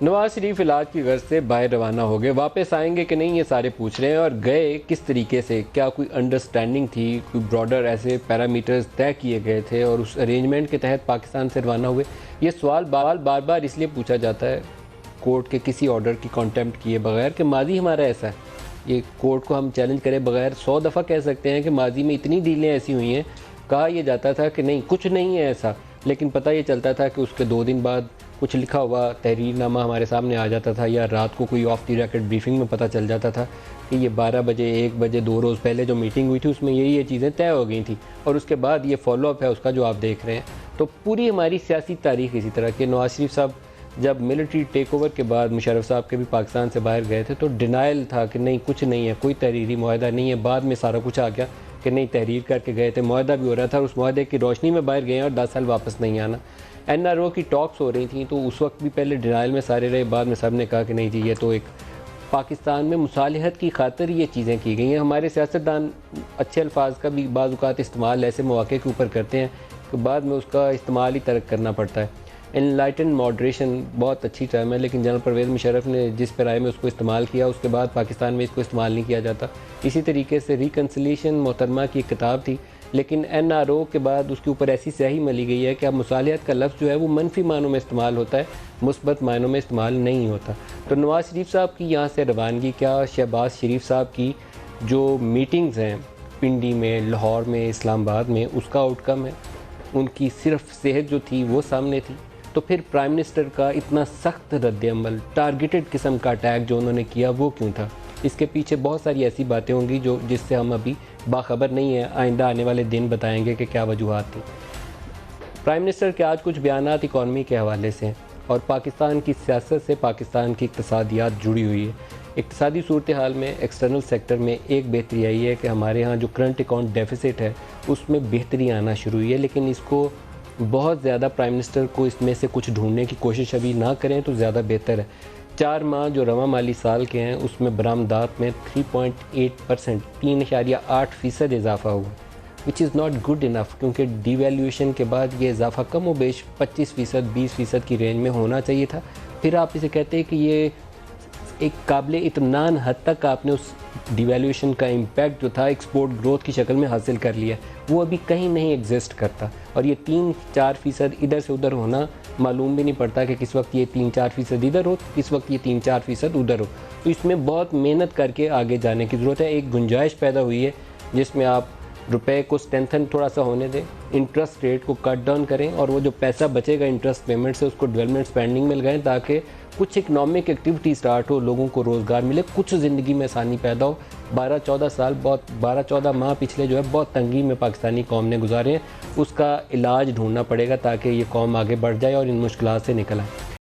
नवाज शरीफ इलाज की गर्ज से बाहर रवाना हो गए। वापस आएंगे कि नहीं ये सारे पूछ रहे हैं, और गए किस तरीके से, क्या कोई अंडरस्टैंडिंग थी, कोई ब्रॉडर ऐसे पैरामीटर्स तय किए गए थे और उस अरेंजमेंट के तहत पाकिस्तान से रवाना हुए। ये सवाल बार बार इसलिए पूछा जाता है कोर्ट के किसी ऑर्डर की कॉन्टेम्प्ट किए बगैर कि माजी हमारा ऐसा है। ये कोर्ट को हम चैलेंज करें बगैर 100 दफ़ा कह सकते हैं कि माजी में इतनी डीलें ऐसी हुई हैं। कहा यह जाता था कि नहीं कुछ नहीं है ऐसा, लेकिन पता ये चलता था कि उसके 2 दिन बाद कुछ लिखा हुआ तहरीरनामा हमारे सामने आ जाता था, या रात को कोई ऑफ द रिकॉर्ड ब्रीफिंग में पता चल जाता था कि ये 12 बजे 1 बजे 2 रोज़ पहले जो मीटिंग हुई थी उसमें ये चीज़ें तय हो गई थी, और उसके बाद ये फॉलोअप है उसका जो आप देख रहे हैं। तो पूरी हमारी सियासी तारीख इसी तरह के। नवाज शरीफ साहब जब मिलिट्री टेक ओवर के बाद मुशर्रफ साहब के भी पाकिस्तान से बाहर गए थे तो डिनाइल था कि नहीं कुछ नहीं है, कोई तहरीरी मुआहदा नहीं है। बाद में सारा कुछ आ गया कि नहीं तहरीर करके गए थे, मुआहदा भी हो रहा था, उस मुआहदे की रोशनी में बाहर गए और 10 साल वापस नहीं आना। NRO की टॉक्स हो रही थी तो उस वक्त भी पहले डिनाइल में सारे रहे, बाद में सब ने कहा कि नहीं जी ये तो एक पाकिस्तान में मुसालिहत की खातिर ये चीज़ें की गई हैं। हमारे सियासतदान अच्छे अल्फाज का भी बाज़ औक़ात इस्तेमाल ऐसे मौके के ऊपर करते हैं कि बाद में उसका इस्तेमाल ही तर्क करना पड़ता है। एनलाइटन मॉडरेशन बहुत अच्छी टर्म है, लेकिन जनरल परवेज़ मुशर्रफ ने जिस पैराए में उसको इस्तेमाल किया उसके बाद पाकिस्तान में इसको इस्तेमाल नहीं किया जाता। इसी तरीके से रिकन्सिलिएशन मोहतरमा की एक किताब थी, लेकिन NRO के बाद उसके ऊपर ऐसी स्याही मली गई है कि अब मुसालिहत का लफ्ज़ जो है वो मनफी मानों में इस्तेमाल होता है, मुस्बत मानों में इस्तेमाल नहीं होता। तो नवाज शरीफ साहब की यहाँ से रवानगी क्या शहबाज शरीफ साहब की जो मीटिंग्स हैं पिंडी में, लाहौर में, इस्लामाबाद में, उसका आउटकम है? उनकी सिर्फ सेहत जो थी वो सामने थी। तो फिर प्राइम मिनिस्टर का इतना सख्त रद्द-ए-अमल, टारगेटेड किस्म का अटैक जो उन्होंने किया वो क्यों था? इसके पीछे बहुत सारी ऐसी बातें होंगी जो जिससे हम अभी बाखबर नहीं है। आइंदा आने वाले दिन बताएंगे कि क्या वजूहात थी। प्राइम मिनिस्टर के आज कुछ बयानात इकॉनमी के हवाले से हैं और पाकिस्तान की सियासत से पाकिस्तान की इक़्तिसादियात जुड़ी हुई है। इक़्तिसादी सूरत हाल में एक्सटर्नल सेक्टर में एक बेहतरी आई है कि हमारे यहाँ जो करंट अकाउंट डेफिसिट है उसमें बेहतरी आना शुरू हुई है, लेकिन इसको बहुत ज़्यादा प्राइम मिनिस्टर को इसमें से कुछ ढूंढने की कोशिश अभी ना करें तो ज़्यादा बेहतर है। 4 माह जो रवा माली साल के हैं उसमें बरामदात में 3.8% 3.8% इजाफा हुआ, which is not good enough, क्योंकि डिवैल्यूएशन के बाद ये इजाफा कम व बेश 25% 20% की रेंज में होना चाहिए था। फिर आप इसे कहते हैं कि ये एक काबिल इत्मीनान हद तक आपने उस डिवैल्यूएशन का इम्पैक्ट जो था एक्सपोर्ट ग्रोथ की शक्ल में हासिल कर लिया, वो अभी कहीं नहीं एग्जिस्ट करता। और ये 3-4% इधर से उधर होना मालूम भी नहीं पड़ता कि किस वक्त ये 3-4% इधर हो, किस वक्त ये 3-4% उधर हो। तो इसमें बहुत मेहनत करके आगे जाने की ज़रूरत है। एक गुंजाइश पैदा हुई है जिसमें आप रुपए को स्ट्रेंथन थोड़ा सा होने दें, इंटरेस्ट रेट को कट डाउन करें, और वो जो पैसा बचेगा इंटरेस्ट पेमेंट से उसको डेवलपमेंट स्पेंडिंग में लगाएं ताकि कुछ इकनॉमिक एक्टिविटी स्टार्ट हो, लोगों को रोज़गार मिले, कुछ ज़िंदगी में आसानी पैदा हो। 12-14 माह पिछले जो है बहुत तंगी में पाकिस्तानी कौम ने गुजारे हैं, उसका इलाज ढूंढना पड़ेगा ताकि ये कौम आगे बढ़ जाए और इन मुश्किलात से निकल आए।